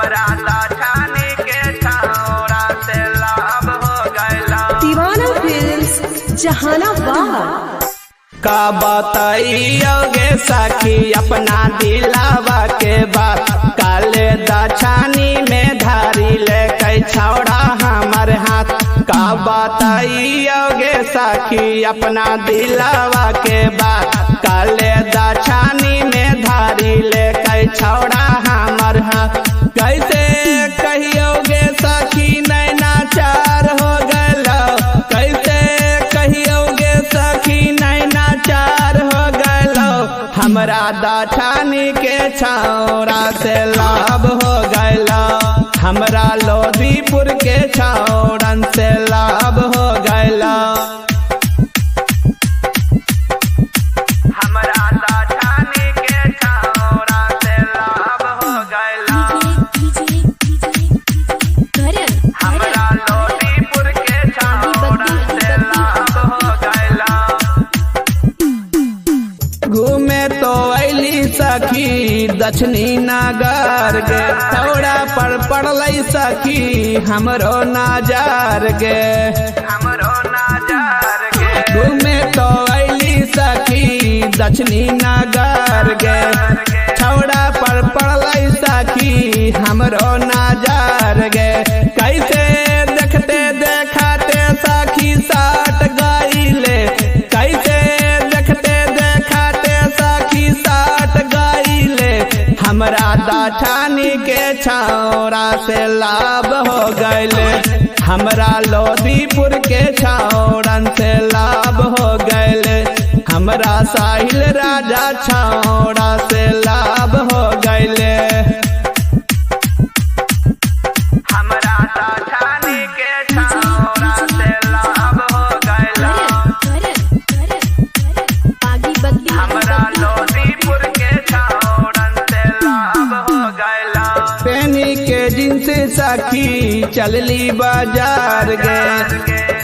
हमरा दाछानी के छौड़ा से लाभ हो गइला। दीवाना फिल्म्स जहानाबाद। का बताइयोगे सखी अपना दिलावा के बात, काले दाछानी में धारी लेके छौड़ा हमर हाथ। का बताइयोगे सखी अपना दिलावा के बात, काले दाछानी में धारी लेके छौड़ा हमर हाथ। कैसे कहियोगे सखी नैना चार हो गलो, कैसे कहियोगे सखी नैना चार हो गलो। हमरा दाछानी के छौड़ा से लाभ हो गइला, हमरा लोधीपुर के छौड़न से लाभ हो गइला। हमरा दाछानी के छौड़ा से लाभ हो गइला, हमरा लोधीपुर के छौड़न से लाभ हो गइला। घूमे तो अली सखी दक्षिणी नगर गे, छौड़ा पर पड़लै सखी हमरो नजर गे, हमरो नजर गे। घूमे तो अली सखी दक्षिणी नगर गे, छौड़ा पर पड़लै सखी हमरो नजर गे। कैसे देखते देखाते सखी साट गइले, कैसे देखते देखाते सखी साट गइले। हमरा दाछानी के छौड़ा से लाभ हो गइले, हमरा लोधीपुर के छौड़न से लाभ हो गइले। हमरा साहिल राजा छौड़ा से लाभ हो गइले। हमरा दाछानी के छौड़ा से लाभ हो गइला, हमरा लोधीपुर के छौड़न से लाभ हो गइला। पेनी के जिनसे सखी चलली बाजार गे,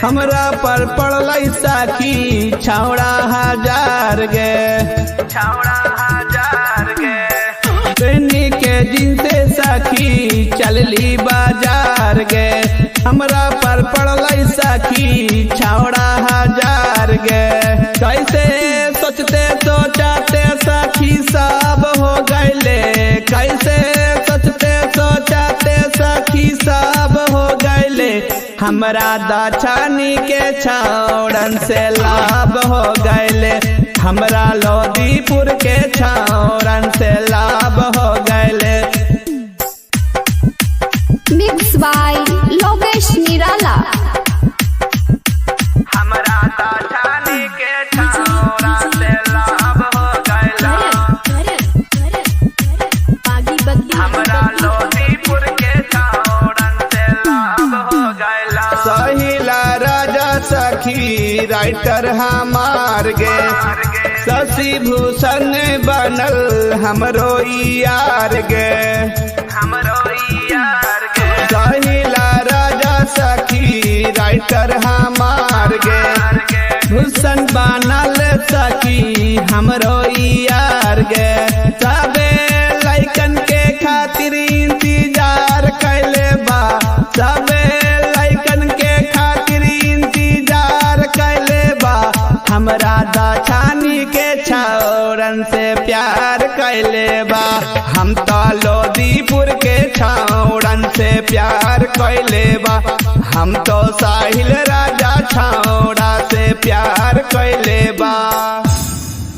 हमरा पर पड़लै सखी छौड़ा हजार गे, छौड़ा हजार गे। पेनी के जिनसे सखी चलली बाजार गे, हमरा पर पड़लै सखी छौड़ा हजार गे। कैसे सोचते सोचाते सखी सब हो गइले, कैसे सोचते सोचाते सखी सब हो गइले। हमरा दाछानी के छौड़न से लाभ हो गइले, हमरा लोधीपुर के छौड़न से लाभ हो गइले। मिक्स बाय लोकेश निराला। हमरा दाछानी के छौड़ा से लाभ हो गइला, हमरा लोधीपुर के छौड़न से लाभ हो गइला। सहिला राजा सखी राइटर हमार गे, शशि भूषण बनल हमरो यार गे, हमरो यार गे। सहिला राजा सखी राइटर हमार गे, भूषण बनल सखी हमरो यार गे। सबे लइकन के खातिर इंतजार कैले बा, सबे लइकन के खातिर इंतजार कैले बा। हमरा दाछानी के छौड़न से प्यार कैले बा, हम तो लोधीपुर के छौड़न से प्यार कैले बा। हम तो साहिल